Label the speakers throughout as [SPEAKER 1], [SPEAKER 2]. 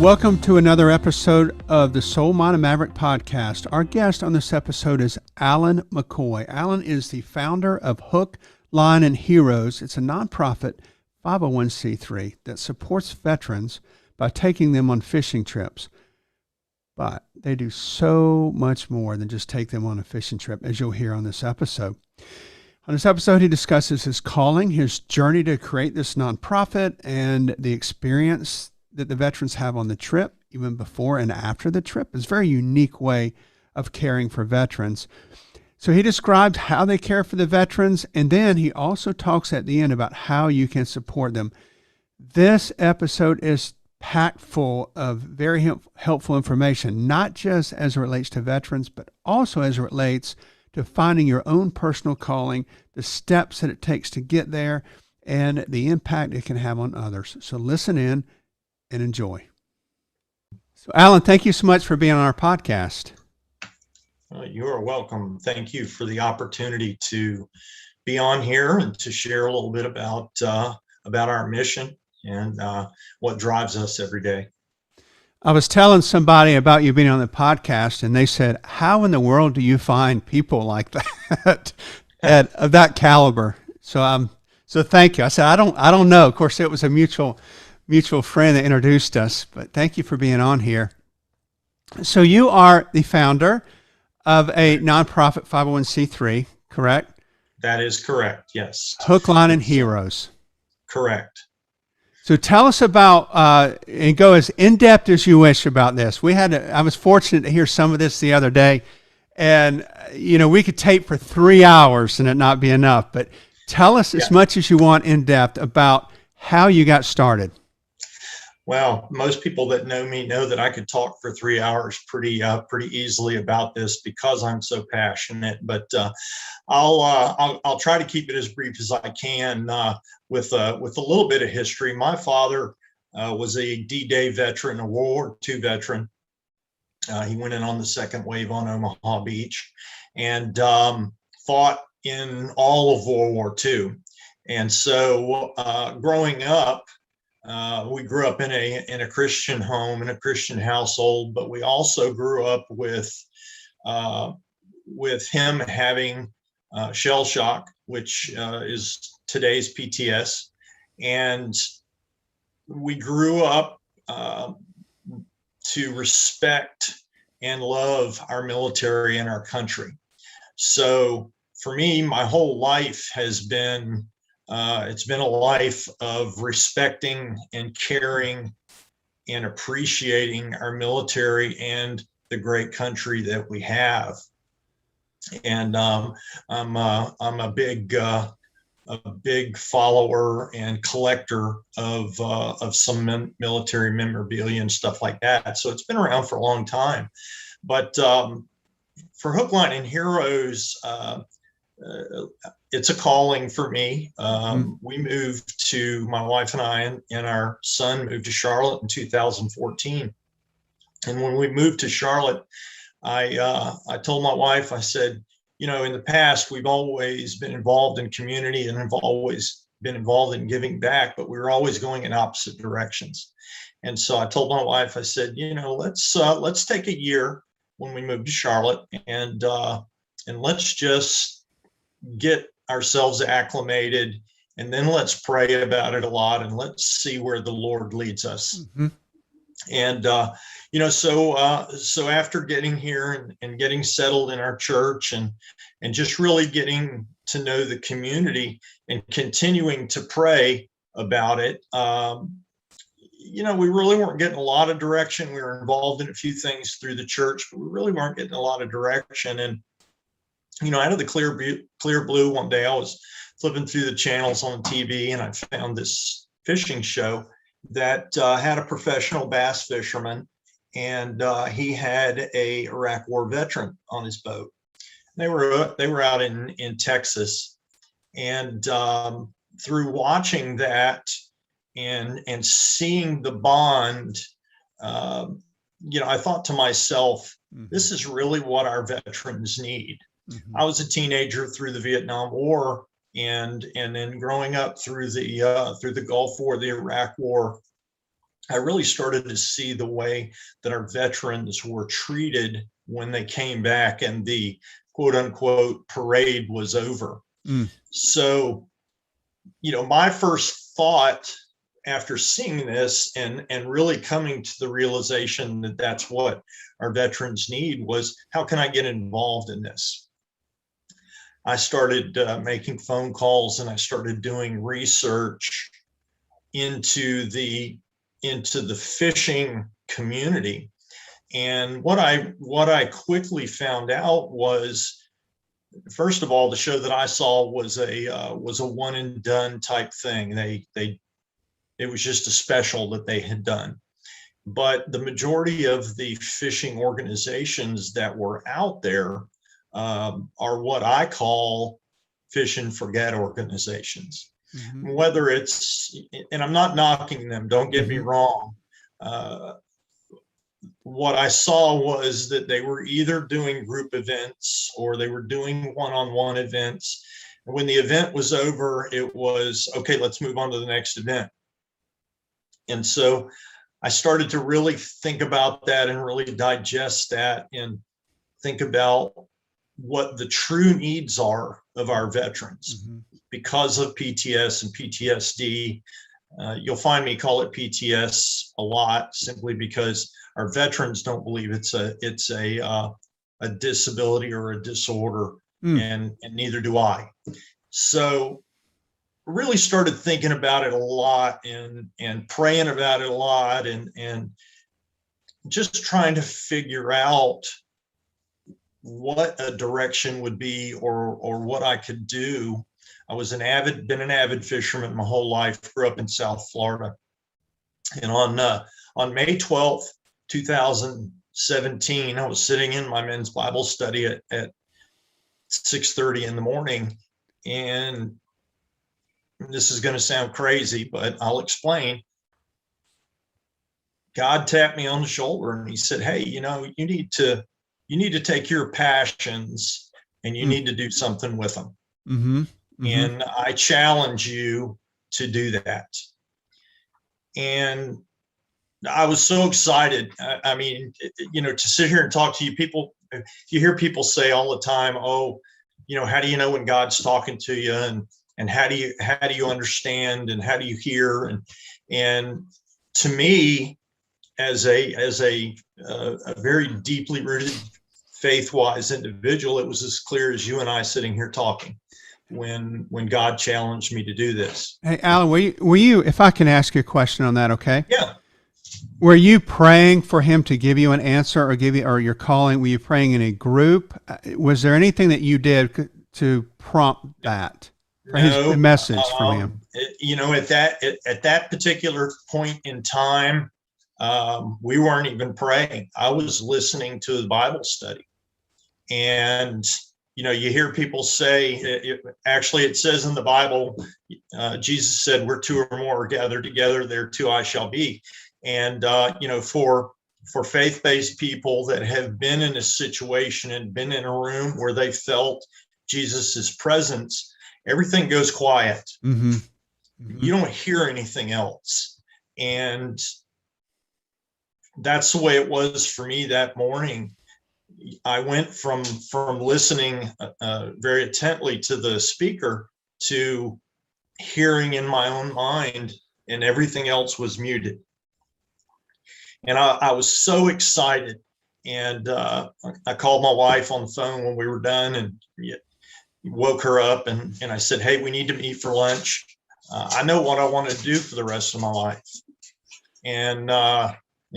[SPEAKER 1] Welcome to another episode of the Soul Mind Maverick podcast. Our guest on this episode is Alan McCoy. Alan is the founder of Hook, Line, and Heroes. It's a nonprofit 501c3 that supports veterans by taking them on fishing trips. But they do so much more than just take them on a fishing trip, as you'll hear on this episode. On this episode, he discusses his calling, his journey to create this nonprofit, and the experience that the veterans have on the trip, even before and after the trip. It's a very unique way of caring for veterans. So he describes how they care for the veterans, and then he also talks at the end about how you can support them. This episode is packed full of very helpful information, not just as it relates to veterans, but also as it relates to finding your own personal calling, the steps that it takes to get there, and the impact it can have on others. So listen in and enjoy. So Alan, thank you so much for being on our podcast.
[SPEAKER 2] You are welcome. Thank you for the opportunity to be on here and to share a little bit about our mission and what drives us every day.
[SPEAKER 1] I was telling somebody about you being on the podcast, and they said, "How in the world do you find people like that of that caliber?" So thank you. I said, "I don't know." Of course, it was a mutual friend that introduced us, but thank you for being on here. So you are the founder of a nonprofit 501c3, correct?
[SPEAKER 2] That is correct, yes.
[SPEAKER 1] Hook, Line, and Heroes.
[SPEAKER 2] Correct.
[SPEAKER 1] So tell us about, and go as in-depth as you wish about this. I was fortunate to hear some of this the other day, and we could tape for 3 hours and it not be enough, but tell us as much as you want in depth about how you got started.
[SPEAKER 2] Well, most people that know me know that I could talk for 3 hours pretty easily about this because I'm so passionate. But I'll try to keep it as brief as I can with a little bit of history. My father was a D-Day veteran, a World War II veteran. He went in on the second wave on Omaha Beach and fought in all of World War II. And so growing up, we grew up in a Christian home, in a Christian household, but we also grew up with him having shell shock, which is today's PTS, and we grew up to respect and love our military and our country. So for me, my whole life has been it's been a life of respecting and caring and appreciating our military and the great country that we have. And I'm a big follower and collector of some military memorabilia and stuff like that. So it's been around for a long time. But for Hook, Line, and Heroes, it's a calling for me. We moved my wife and I and our son moved to Charlotte in 2014. And when we moved to Charlotte, I told my wife, I said, in the past, we've always been involved in community and have always been involved in giving back, but we were always going in opposite directions. And so I told my wife, I said, let's take a year when we moved to Charlotte and let's just get ourselves acclimated, and then let's pray about it a lot, and let's see where the Lord leads us. Mm-hmm. And so after getting here and getting settled in our church and just really getting to know the community and continuing to pray about it, we really weren't getting a lot of direction. We were involved in a few things through the church, but we really weren't getting a lot of direction. And out of the clear blue, one day I was flipping through the channels on TV and I found this fishing show that had a professional bass fisherman, and he had a Iraq War veteran on his boat. They were out in Texas, and through watching that and seeing the bond, I thought to myself, this is really what our veterans need. Mm-hmm. I was a teenager through the Vietnam War, and then growing up through the Gulf War, the Iraq War, I really started to see the way that our veterans were treated when they came back and the quote unquote parade was over.
[SPEAKER 1] Mm.
[SPEAKER 2] So, my first thought after seeing this and really coming to the realization that that's what our veterans need was, how can I get involved in this? I started making phone calls, and I started doing research into the fishing community. And what I quickly found out was, first of all, the show that I saw was a one and done type thing. It was just a special that they had done. But the majority of the fishing organizations that were out there are what I call fish and forget organizations. Mm-hmm. Whether it's, and I'm not knocking them, don't get me wrong. What I saw was that they were either doing group events or they were doing one-on-one events. And when the event was over, it was, okay, let's move on to the next event. And so I started to really think about that and really digest that and think about what the true needs are of our veterans. Mm-hmm. Because of PTS and PTSD. You'll find me call it PTS a lot, simply because our veterans don't believe it's a disability or a disorder, and neither do I. So really started thinking about it a lot and praying about it a lot and just trying to figure out what a direction would be or what I could do. I was been an avid fisherman my whole life, grew up in South Florida. And on May 12th, 2017, I was sitting in my men's Bible study at 6:30 in the morning. And this is going to sound crazy, but I'll explain. God tapped me on the shoulder and he said, hey, you need to take your passions and you need to do something with them. Mm-hmm. Mm-hmm. And I challenge you to do that. And I was so excited. I mean, to sit here and talk to you, people, you hear people say all the time, oh, how do you know when God's talking to you? And how do you understand? And how do you hear? And to me, as a very deeply rooted, faith-wise individual, it was as clear as you and I sitting here talking when God challenged me to do this.
[SPEAKER 1] Hey, Alan, were you, if I can ask you a question on that, okay?
[SPEAKER 2] Yeah.
[SPEAKER 1] Were you praying for him to give you an answer or your calling? Were you praying in a group? Was there anything that you did to prompt that? The message from him?
[SPEAKER 2] At that particular point in time, we weren't even praying. I was listening to the Bible study. And you hear people say, it says in the Bible, Jesus said, where two or more are gathered together, there too I shall be. And, for faith-based people that have been in a situation and been in a room where they felt Jesus's presence, everything goes quiet. Mm-hmm. Mm-hmm. You don't hear anything else. And that's the way it was for me that morning. I went from listening very intently to the speaker to hearing in my own mind, and everything else was muted. And I was so excited. And I called my wife on the phone when we were done and woke her up. And I said, hey, we need to meet for lunch. I know what I want to do for the rest of my life. And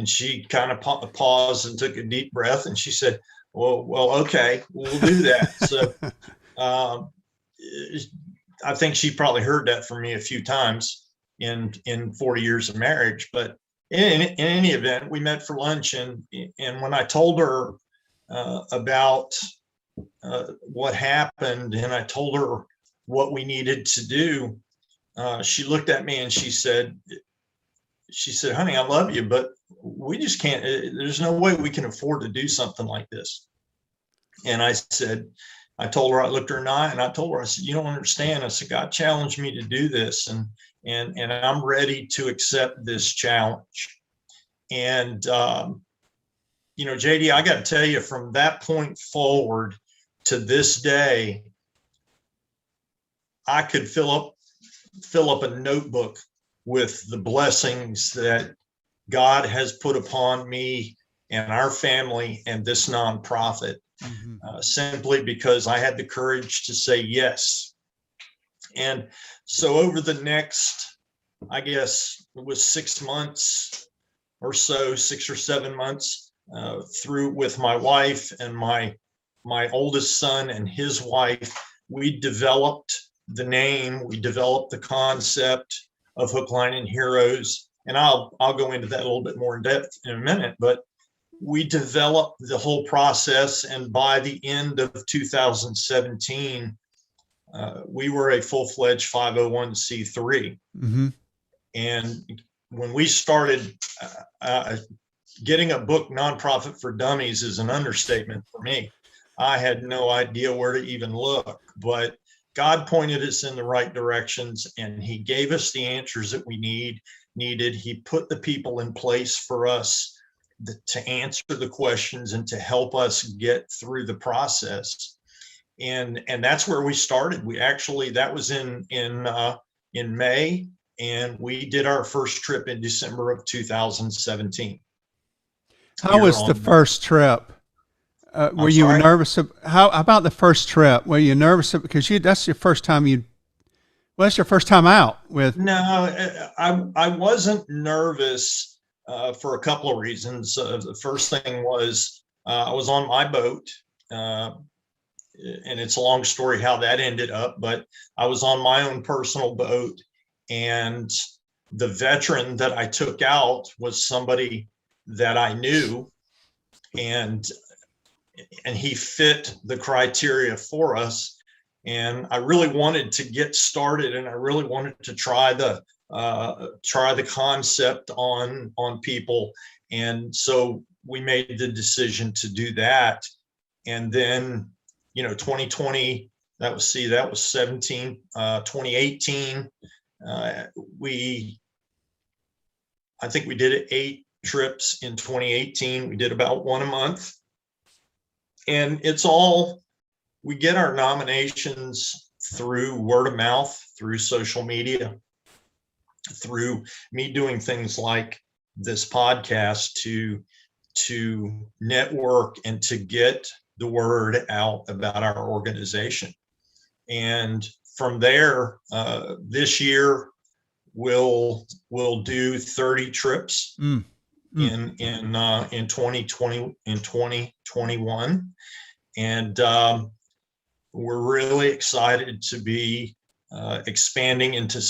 [SPEAKER 2] she kind of paused and took a deep breath. And she said, well, okay, we'll do that. So I think she probably heard that from me a few times in 40 years of marriage. But in any event, we met for lunch. And when I told her about what happened, and I told her what we needed to do, she looked at me and she said, honey, I love you, but we just can't, there's no way we can afford to do something like this. And I told her, I looked her in the eye and I told her, I said, you don't understand. I said, God challenged me to do this, and I'm ready to accept this challenge. And, JD, I got to tell you, from that point forward to this day, I could fill up a notebook with the blessings that God has put upon me and our family and this nonprofit, simply because I had the courage to say yes. And so over the next, I guess it was 6 months or so, 6 or 7 months, through with my wife and my oldest son and his wife, we developed the name, we developed the concept of Hook, Line, and Heroes. And I'll go into that a little bit more in depth in a minute, but we developed the whole process. And by the end of 2017, we were a full-fledged 501c3. And when we started, getting a book, Nonprofit for Dummies, is an understatement for me. I had no idea where to even look, but God pointed us in the right directions, and he gave us the answers that we needed. He put the people in place for us to answer the questions and to help us get through the process. And that's where we started. We actually, that was in May, and we did our first trip in December of 2017.
[SPEAKER 1] How was the first trip? Were you nervous? How about the first trip? Were you nervous because that's your first time that's your first time out with?
[SPEAKER 2] No, I wasn't nervous for a couple of reasons. The first thing was I was on my boat, and it's a long story how that ended up, but I was on my own personal boat, and the veteran that I took out was somebody that I knew, and he fit the criteria for us. And I really wanted to get started, and I really wanted to try the concept on people. And so we made the decision to do that. And then, 2020, that was 17, 2018. I think we did 8 trips in 2018. We did about 1 a month. And we get our nominations through word of mouth, through social media, through me doing things like this podcast to network and to get the word out about our organization. And from there, this year we'll do 30 trips in 2020, in 2021. And we're really excited to be expanding into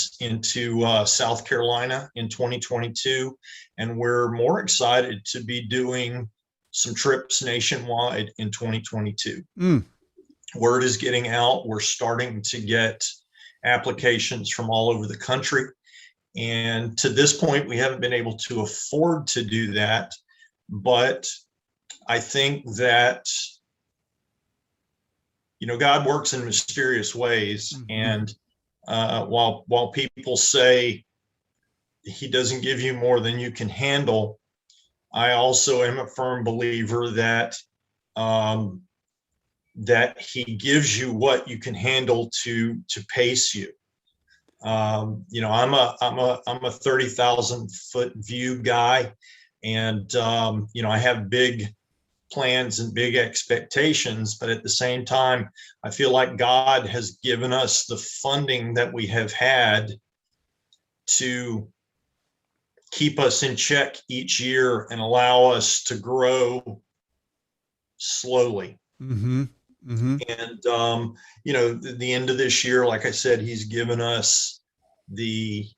[SPEAKER 2] South Carolina in 2022. And we're more excited to be doing some trips nationwide in 2022. Word is getting out. We're starting to get applications from all over the country. And to this point, we haven't been able to afford to do that. But I think that, God works in mysterious ways. And while people say he doesn't give you more than you can handle, I also am a firm believer that he gives you what you can handle to pace you. I'm a 30,000 foot view guy, and I have big plans and big expectations, but at the same time, I feel like God has given us the funding that we have had to keep us in check each year and allow us to grow slowly. And the end of this year, like I said, he's given us the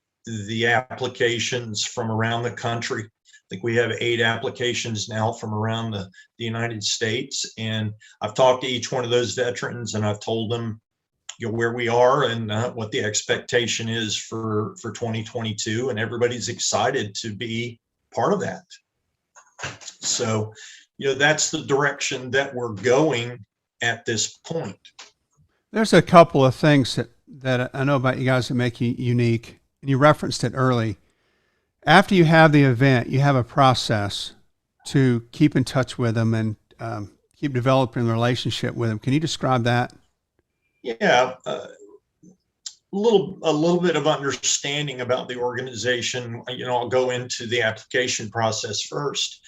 [SPEAKER 2] applications from around the country. I think we have 8 applications now from around the United States. And I've talked to each one of those veterans, and I've told them where we are and what the expectation is for 2022. And everybody's excited to be part of that. So, that's the direction that we're going at this point.
[SPEAKER 1] There's a couple of things that I know about you guys that make you unique, and you referenced it early. After you have the event, you have a process to keep in touch with them and keep developing the relationship with them. Can you describe that?
[SPEAKER 2] Yeah, a little bit of understanding about the organization. I'll go into the application process first.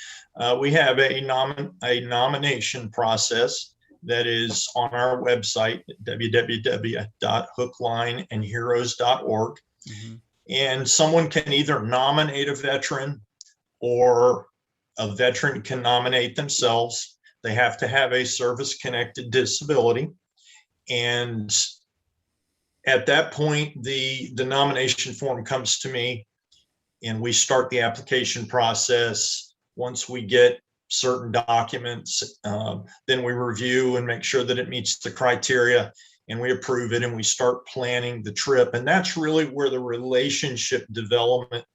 [SPEAKER 2] We have a nomination process that is on our website, www.hooklineandheroes.org.
[SPEAKER 1] Mm-hmm.
[SPEAKER 2] And someone can either nominate a veteran, or a veteran can nominate themselves. They have to have a service-connected disability. And at that point, the nomination form comes to me, and we start the application process. Once we get certain documents, then we review and make sure that it meets the criteria, and we approve it, and we start planning the trip. And that's really where the relationship development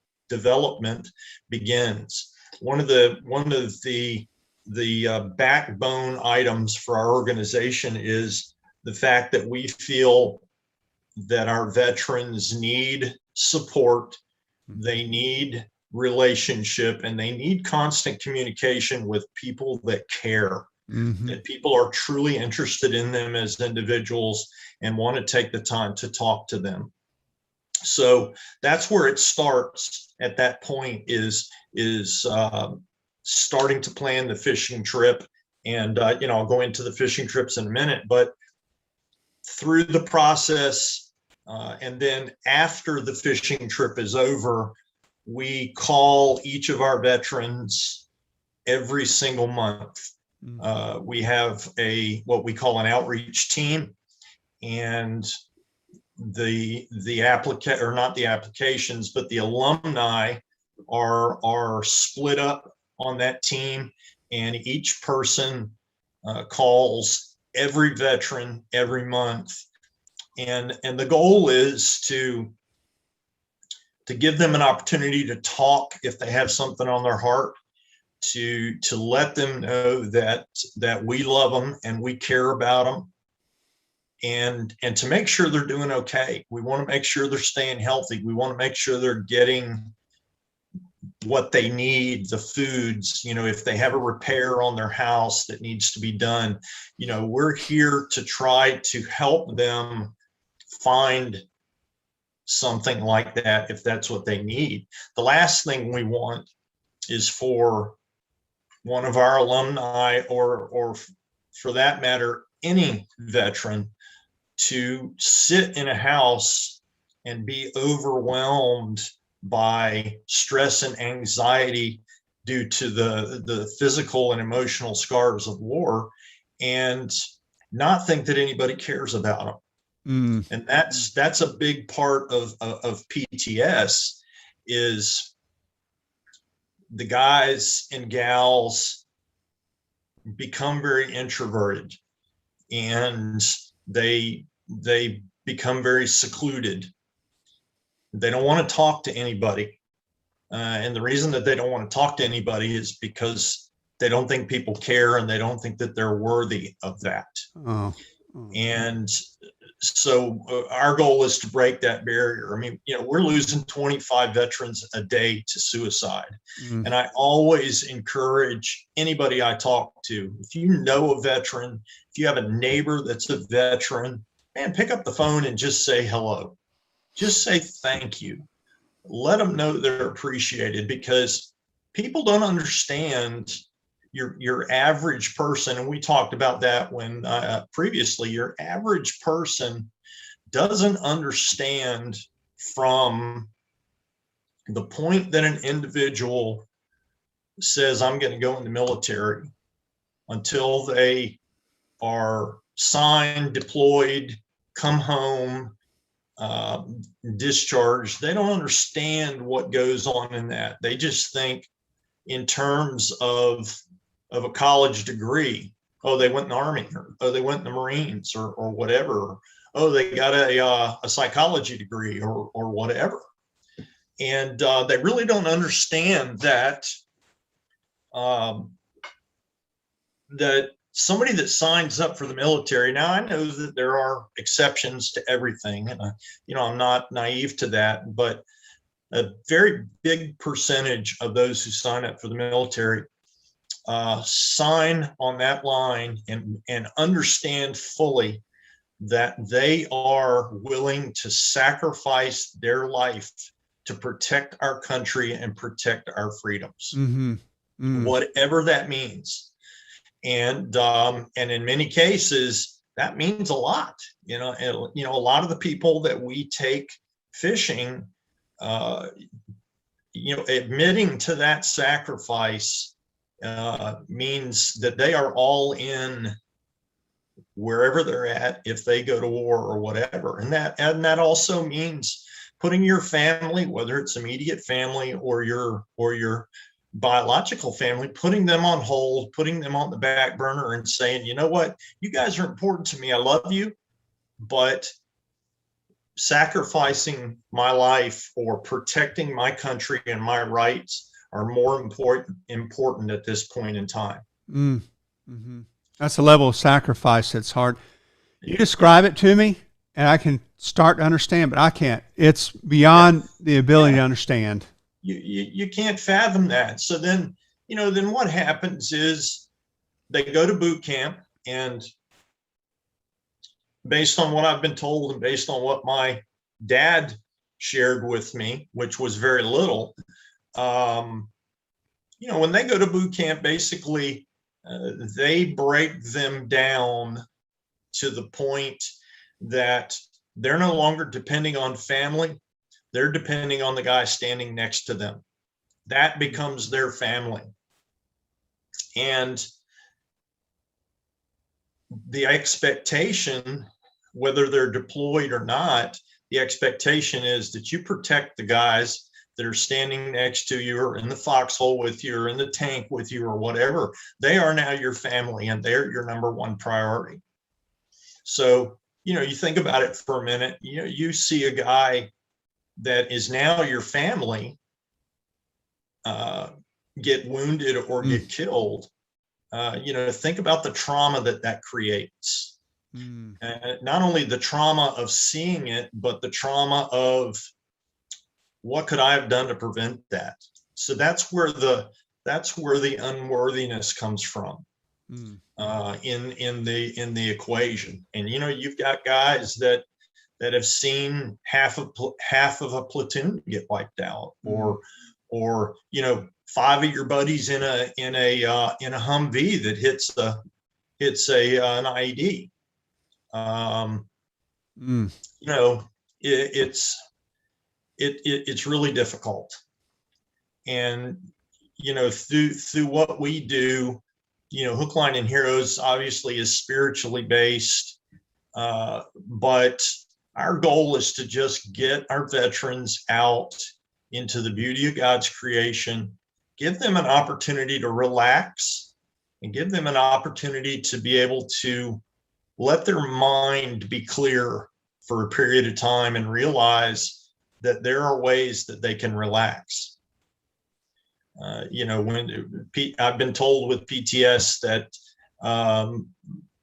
[SPEAKER 2] begins. One of the backbone items for our organization is the fact that we feel that our veterans need support, they need relationship, and they need constant communication with people that care,
[SPEAKER 1] Mm-hmm.
[SPEAKER 2] that people are truly interested in them as individuals and want to take the time to talk to them. So that's where it starts. At that point is starting to plan the fishing trip. And I'll go into the fishing trips in a minute, but through the process, and then after the fishing trip is over, we call each of our veterans every single month. We have what we call an outreach team, and the applicant, or not the applications, but the alumni are split up on that team, and each person calls every veteran every month. And the goal is to give them an opportunity to talk if they have something on their heart, to let them know that we love them and we care about them, and to make sure they're doing okay. We want to make sure they're staying healthy. We want to make sure they're getting what they need, the foods. If they have a repair on their house that needs to be done, we're here to try to help them find something like that if that's what they need. The last thing we want is for one of our alumni, or for that matter, any veteran, to sit in a house and be overwhelmed by stress and anxiety due to the physical and emotional scars of war, and not think that anybody cares about them. And that's a big part of PTS, is the guys and gals become very introverted, and they become very secluded. They don't want to talk to anybody. And the reason that they don't want to talk to anybody is because they don't think people care, and they don't think that they're worthy of that. And so our goal is to break that barrier. I mean, we're losing 25 veterans a day to suicide. And I always encourage anybody I talk to, if you know a veteran, if you have a neighbor that's a veteran, man, pick up the phone and just say hello. Just say thank you. Let them know they're appreciated, because people don't understand your average person. And we talked about that when previously. Your average person doesn't understand from the point that an individual says, I'm going to go in the military, until they are signed, deployed, come home, discharged. They don't understand what goes on in that. They just think in terms of a college degree. Oh, they went in the Army, or oh, they went in the Marines, or whatever. Oh, they got a psychology degree, or whatever. And they really don't understand that that somebody that signs up for the military. Now, I know that there are exceptions to everything, and I'm not naive to that, but a very big percentage of those who sign up for the military sign on that line and understand fully that they are willing to sacrifice their life to protect our country and protect our freedoms, whatever that means. And in many cases, that means a lot. A lot of the people that we take fishing, admitting to that sacrifice means that they are all in wherever they're at, if they go to war or whatever. And that also means putting your family, whether it's immediate family or your biological family, putting them on hold, putting them on the back burner and saying, you know what, you guys are important to me. I love you, but sacrificing my life or protecting my country and my rights are more important at this point in time.
[SPEAKER 1] Mm-hmm. That's a level of sacrifice that's hard. You describe it to me, and I can start to understand, but I can't. It's beyond the ability to understand.
[SPEAKER 2] You can't fathom that. So then what happens is they go to boot camp, and based on what I've been told and based on what my dad shared with me, which was very little, when they go to boot camp, basically they break them down to the point that they're no longer depending on family. They're depending on the guy standing next to them. That becomes their family. And the expectation, whether they're deployed or not, the expectation is that you protect the guys that are standing next to you or in the foxhole with you or in the tank with you or whatever. They are now your family and they're your number one priority. So, you think about it for a minute, you see a guy that is now your family get wounded or get killed. Think about the trauma that creates. Not only the trauma of seeing it, but the trauma of what could I have done to prevent that? So that's where the unworthiness comes from in the equation. And you've got guys that have seen half of a platoon get wiped out, or 5 of your buddies in a Humvee that hits an IED. It's really difficult. And through what we do, Hook, Line, and Heroes obviously is spiritually based, but our goal is to just get our veterans out into the beauty of God's creation, give them an opportunity to relax, and give them an opportunity to be able to let their mind be clear for a period of time and realize that there are ways that they can relax. When I've been told with PTS that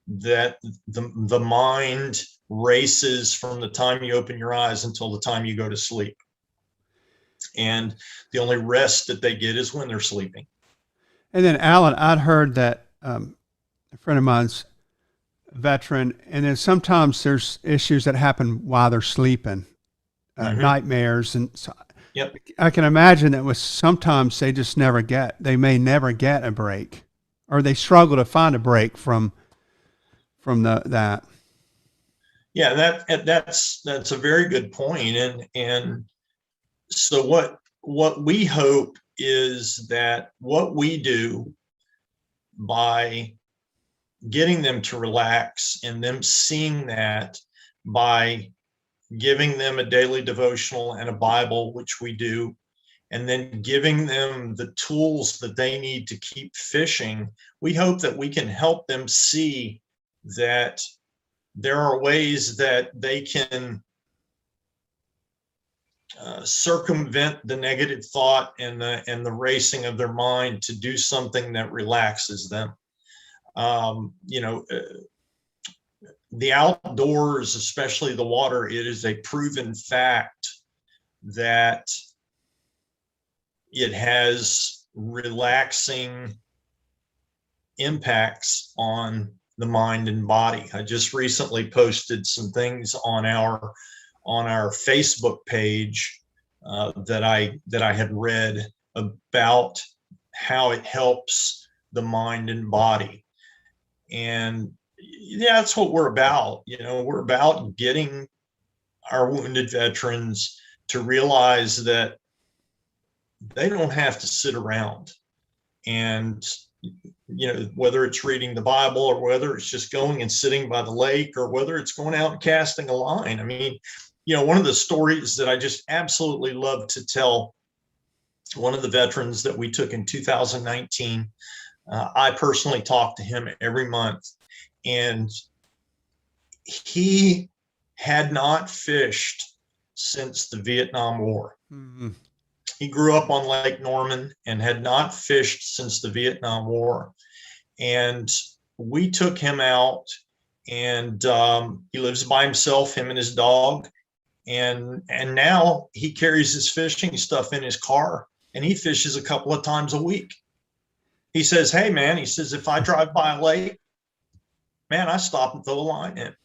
[SPEAKER 2] the mind races from the time you open your eyes until the time you go to sleep. And the only rest that they get is when they're sleeping.
[SPEAKER 1] And then, Alan, I'd heard that a friend of mine's a veteran, and then sometimes there's issues that happen while they're sleeping, nightmares. And so I can imagine that with sometimes they may never get a break, or they struggle to find a break from that.
[SPEAKER 2] Yeah, that's a very good point. And so what we hope is that what we do by getting them to relax and them seeing that by giving them a daily devotional and a Bible, which we do, and then giving them the tools that they need to keep fishing, we hope that we can help them see that there are ways that they can circumvent the negative thought and the racing of their mind to do something that relaxes them. The outdoors, especially the water, it is a proven fact that it has relaxing impacts on the mind and body. I just recently posted some things on our Facebook page that I had read about how it helps the mind and body. And yeah, that's what we're about. We're about getting our wounded veterans to realize that they don't have to sit around and, whether it's reading the Bible or whether it's just going and sitting by the lake or whether it's going out and casting a line. I mean, one of the stories that I just absolutely love to tell, one of the veterans that we took in 2019, I personally talk to him every month, and he had not fished since the Vietnam War. Mm-hmm. He grew up on Lake Norman and had not fished since the Vietnam War. And we took him out, and he lives by himself, him and his dog. And now he carries his fishing stuff in his car, and he fishes a couple of times a week. He says, hey, man, he says, if I drive by a lake, man, I stop and throw a line in.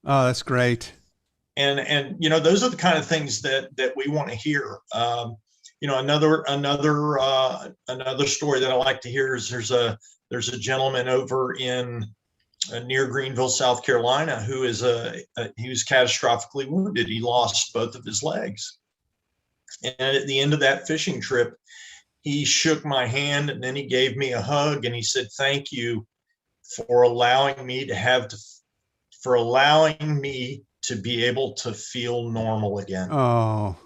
[SPEAKER 1] Oh, that's great.
[SPEAKER 2] And those are the kind of things that we want to hear. Another story that I like to hear is there's a gentleman over in near Greenville, South Carolina, who is he was catastrophically wounded. He lost both of his legs. And at the end of that fishing trip, he shook my hand, and then he gave me a hug, and he said, thank you for allowing me to be able to feel normal again.
[SPEAKER 1] Oh.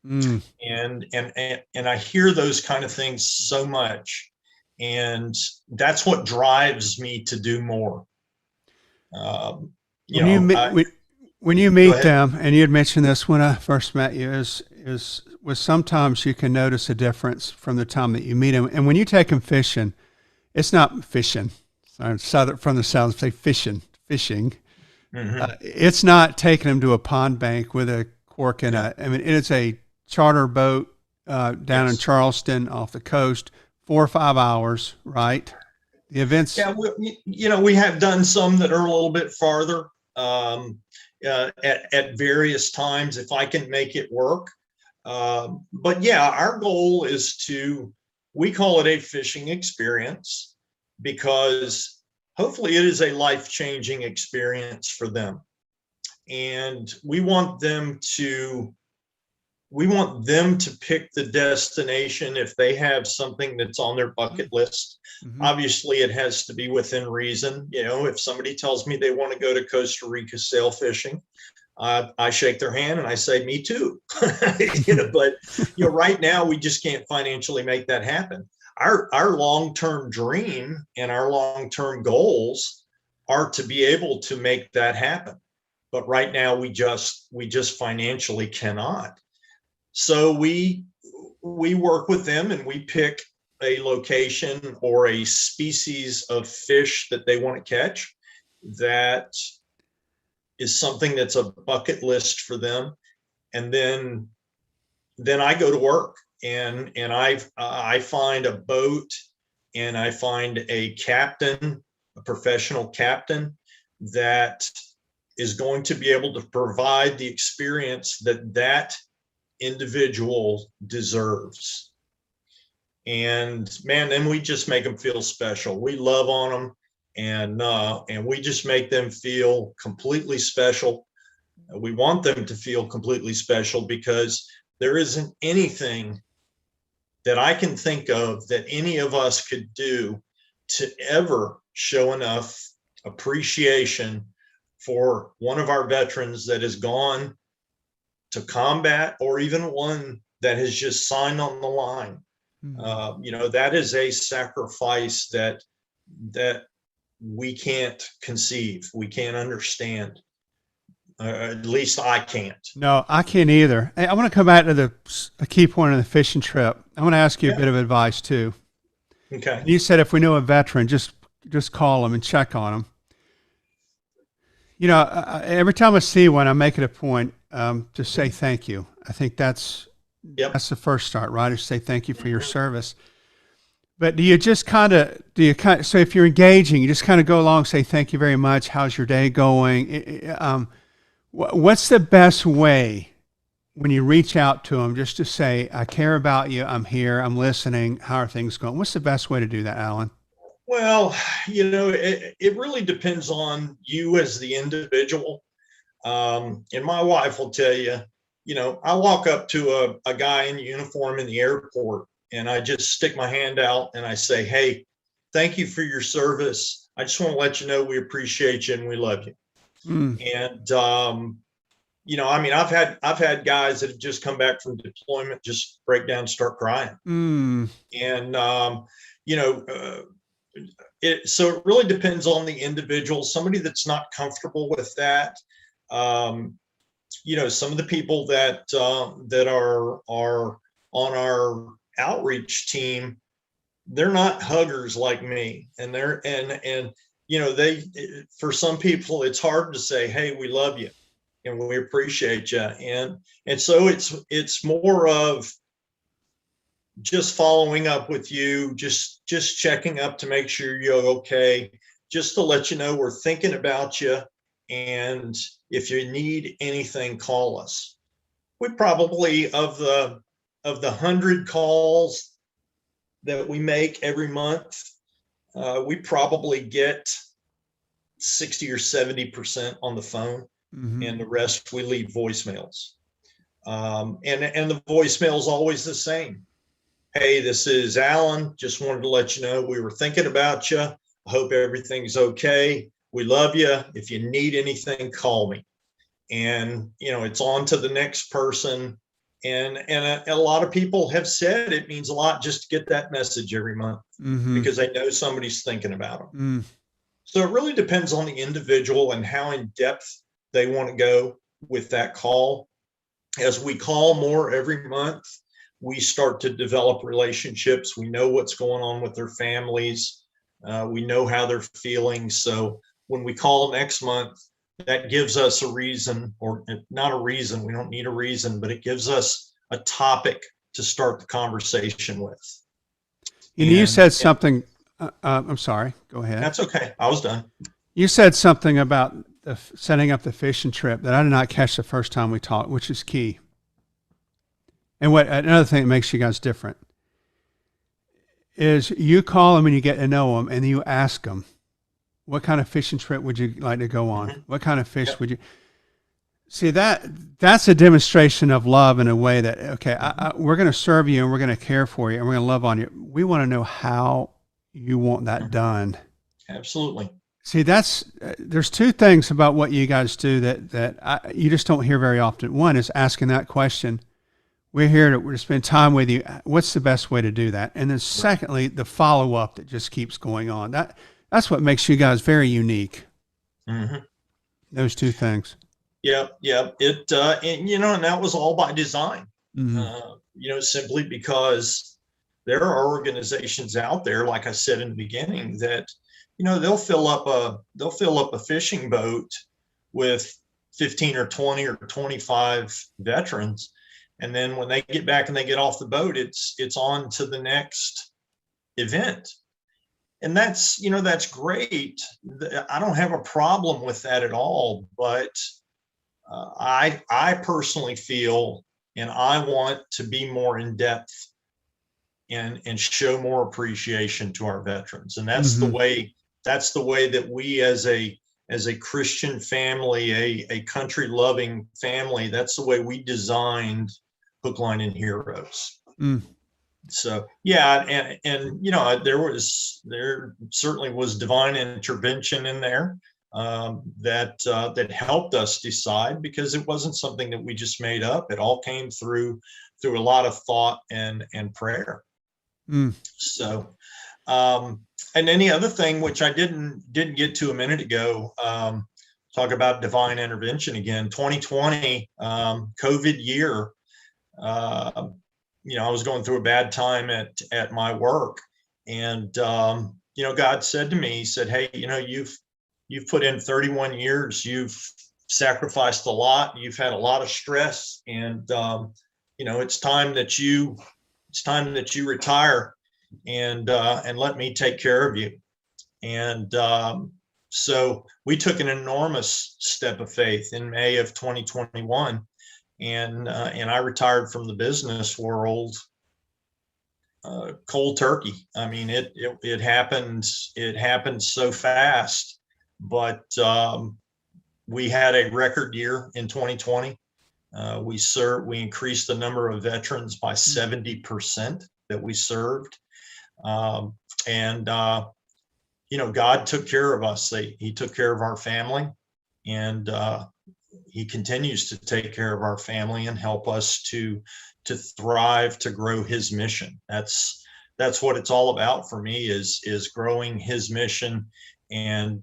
[SPEAKER 2] And I hear those kind of things so much, and that's what drives me to do more.
[SPEAKER 1] When you meet them, and you had mentioned this when I first met you, was sometimes you can notice a difference from the time that you meet them, and when you take them fishing, it's not fishing. From the south, say fishing. Mm-hmm. It's not taking them to a pond bank with a cork in it. I mean, it's a charter boat down in Charleston off the coast, 4 or 5 hours, right? The events.
[SPEAKER 2] Yeah, we have done some that are a little bit farther at various times if I can make it work. But yeah, our goal is we call it a fishing experience, because hopefully it is a life-changing experience for them. And we want them to pick the destination if they have something that's on their bucket list. Mm-hmm. Obviously, it has to be within reason. If somebody tells me they want to go to Costa Rica sail fishing, I shake their hand and I say, me too. But right now we just can't financially make that happen. Our long-term dream and our long-term goals are to be able to make that happen. But right now we just financially cannot. So we work with them, and we pick a location or a species of fish that they want to catch that is something that's a bucket list for them. And then I go to work, and I find a boat, and I find a captain, a professional captain that is going to be able to provide the experience that individual deserves. And man, then we just make them feel special. We love on them, and we just make them feel completely special. We want them to feel completely special, because there isn't anything that I can think of that any of us could do to ever show enough appreciation for one of our veterans that has gone to combat, or even one that has just signed on the line. Mm-hmm. That is a sacrifice that we can't conceive. We can't understand. At least I can't.
[SPEAKER 1] No, I can't either. Hey, I want to come back to a key point of the fishing trip. I want to ask you a bit of advice too.
[SPEAKER 2] Okay.
[SPEAKER 1] You said if we know a veteran, just call them and check on them. Every time I see one, I make it a point to say thank you. I think that's
[SPEAKER 2] Yep.
[SPEAKER 1] That's the first start, right? Is say thank you for your
[SPEAKER 2] Mhm.
[SPEAKER 1] service. But so if you're engaging, you just kind of go along, say thank you very much. How's your day going? What's the best way when you reach out to them just to say, I care about you. I'm here. I'm listening. How are things going? What's the best way to do that, Alan?
[SPEAKER 2] Well, it really depends on you as the individual. And my wife will tell you, I walk up to a guy in uniform in the airport and I just stick my hand out and I say, hey, thank you for your service. I just want to let you know we appreciate you and we love you.
[SPEAKER 1] Mm,
[SPEAKER 2] And I mean, I've had guys that have just come back from deployment just break down and start crying.
[SPEAKER 1] mm,
[SPEAKER 2] And you know, so it really depends on the individual. Somebody that's not comfortable with that, um, some of the people that are on our outreach team, they're not huggers like me, and they, for some people it's hard to say, hey, we love you and we appreciate you, and so it's more of just following up with you, just checking up to make sure you're okay, just to let you know we're thinking about you, and if you need anything, call us. We probably, of the 100 calls that we make every month, we probably get 60 or 70% on the phone,
[SPEAKER 1] hmm
[SPEAKER 2] and the rest we leave voicemails. And the voicemail is always the same. Hey, this is Alan. Just wanted to let you know we were thinking about you. I hope everything's okay. We love you. If you need anything, call me. And it's on to the next person. And a lot of people have said it means a lot just to get that message every month
[SPEAKER 1] hmm
[SPEAKER 2] because they know somebody's thinking about them.
[SPEAKER 1] mm,
[SPEAKER 2] So it really depends on the individual and how in depth they want to go with that call. As we call more every month, we start to develop relationships. We know what's going on with their families. We know how they're feeling. So when we call next month, that gives us a reason, or not a reason, we don't need a reason, but it gives us a topic to start the conversation with.
[SPEAKER 1] You
[SPEAKER 2] And,
[SPEAKER 1] said
[SPEAKER 2] and
[SPEAKER 1] something. I'm sorry. Go ahead.
[SPEAKER 2] that's okay. I was done.
[SPEAKER 1] You said something about setting up the fishing trip that I did not catch the first time we talked, which is key. And what another thing that makes you guys different is you call them and you get to know them, and then you ask them, "What kind of fishing trip would you like to go on?
[SPEAKER 2] Mm-hmm.
[SPEAKER 1] What kind of fish
[SPEAKER 2] Yep.
[SPEAKER 1] would you?" See that's a demonstration of love in a way that okay,
[SPEAKER 2] Mm-hmm.
[SPEAKER 1] we're going to serve you and we're going to care for you and we're going to love on you. We want to know how you want that
[SPEAKER 2] Mm-hmm.
[SPEAKER 1] done.
[SPEAKER 2] Absolutely.
[SPEAKER 1] See, there's two things about what you guys do that you just don't hear very often. One is asking that question. We're to spend time with you. What's the best way to do that? And then
[SPEAKER 2] Right.
[SPEAKER 1] secondly, the follow up that just keeps going on. That's what makes you guys very unique.
[SPEAKER 2] Mm-hmm.
[SPEAKER 1] Those two things.
[SPEAKER 2] Yep. Yep. And that was all by design.
[SPEAKER 1] hmm
[SPEAKER 2] Simply because there are organizations out there, like I said in the beginning, that they'll fill up a fishing boat with 15 or 20 or 25 veterans, and then when they get back and they get off the boat, it's on to the next event. And that's great. I don't have a problem with that at all, but I personally feel, and I want to be more in depth and show more appreciation to our veterans, and
[SPEAKER 1] hmm
[SPEAKER 2] that's the way that we as a Christian family, a country loving family, that's the way we designed Hook, Line, and Heroes.
[SPEAKER 1] mm
[SPEAKER 2] So yeah, and there certainly was divine intervention in there, that helped us decide, because it wasn't something that we just made up. It all came through a lot of thought and prayer.
[SPEAKER 1] mm.
[SPEAKER 2] So, and then the other thing, which I didn't get to a minute ago, talk about divine intervention again. 2020, COVID year. Uh, I was going through a bad time at my work, and God said to me, He said, "Hey, you've put in 31 years. You've sacrificed a lot. You've had a lot of stress, and it's time that you retire and let me take care of you. And so we took an enormous step of faith in May of 2021, and I retired from the business world cold turkey. I mean, it happened so fast, but we had a record year in 2020. We increased the number of veterans by 70% that we served. And God took care of us. He took care of our family, and he continues to take care of our family and help us to thrive, to grow his mission. That's what it's all about for me, is growing his mission and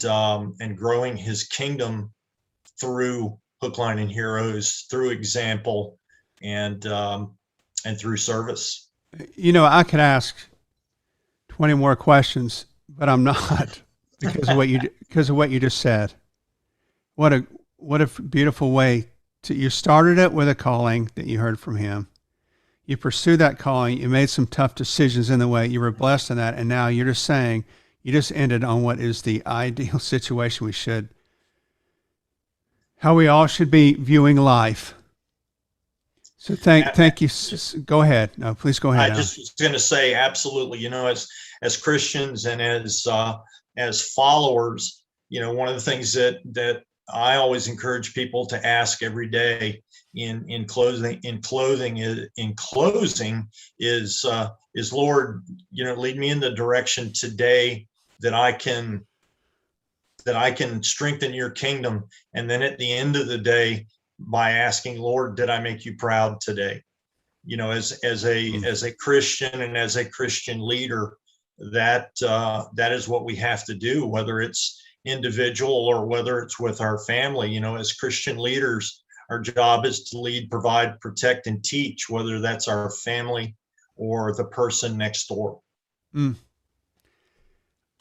[SPEAKER 2] growing his kingdom through Hook, Line, and Heroes, through example, and through service.
[SPEAKER 1] I could ask 20 more questions, but I'm not because of what you just said. What a beautiful way you started it with a calling that you heard from him. You pursued that calling. You made some tough decisions in the way. You were blessed in that, and now you're just saying you just ended on what is the ideal situation how we all should be viewing life. So thank you. Go ahead. No, please go ahead.
[SPEAKER 2] I just was going to say, absolutely. As Christians and as followers, one of the things that I always encourage people to ask every day in closing is Lord, lead me in the direction today that I can strengthen your kingdom. And then at the end of the day, by asking, Lord, did I make you proud today? As a Christian and as a Christian leader, that is what we have to do, whether it's individual or whether it's with our family. As Christian leaders, our job is to lead, provide, protect, and teach, whether that's our family or the person next door.
[SPEAKER 1] I'm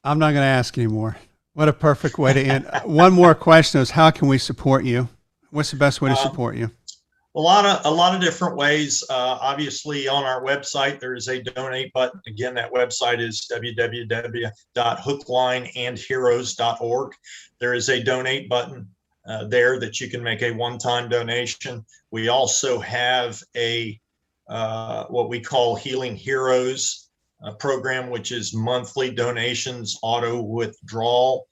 [SPEAKER 1] not going to ask anymore. What a perfect way to end. One more question is, how can we support you? What's the best way to support you?
[SPEAKER 2] A lot of different ways. Obviously, on our website, there is a donate button. Again, that website is www.hooklineandheroes.org. There is a donate button there that you can make a one-time donation. We also have a what we call Healing Heroes program, which is monthly donations, auto withdrawal.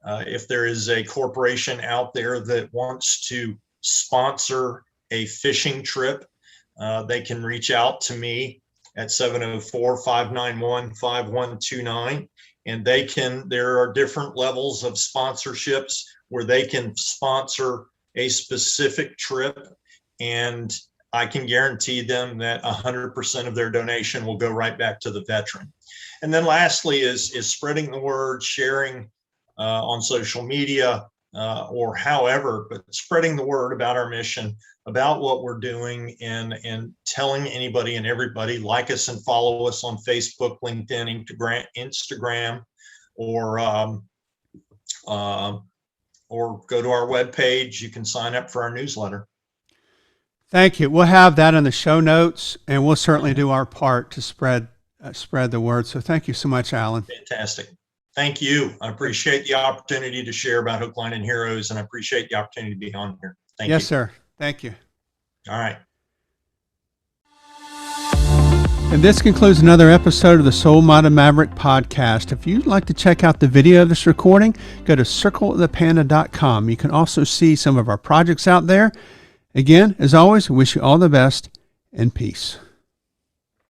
[SPEAKER 2] If there is a corporation out there that wants to sponsor a fishing trip, they can reach out to me at 704-591-5129. And there are different levels of sponsorships where they can sponsor a specific trip. And I can guarantee them that 100% of their donation will go right back to the veteran. And then lastly is spreading the word, sharing on social media or however, but spreading the word about our mission, about what we're doing, and telling anybody and everybody, like us and follow us on Facebook, LinkedIn, Instagram, or go to our webpage. You can sign up for our newsletter.
[SPEAKER 1] Thank you. We'll have that in the show notes, and we'll certainly do our part to spread the word. So thank you so much, Alan.
[SPEAKER 2] Fantastic. Thank you. I appreciate the opportunity to share about Hook, Line, and Heroes, and I appreciate the opportunity to be on here. Thank you.
[SPEAKER 1] Yes, sir. Thank you.
[SPEAKER 2] All right.
[SPEAKER 1] And this concludes another episode of the Soul Model Maverick podcast. If you'd like to check out the video of this recording, go to circleofthepanda.com. You can also see some of our projects out there. Again, as always, I wish you all the best and peace.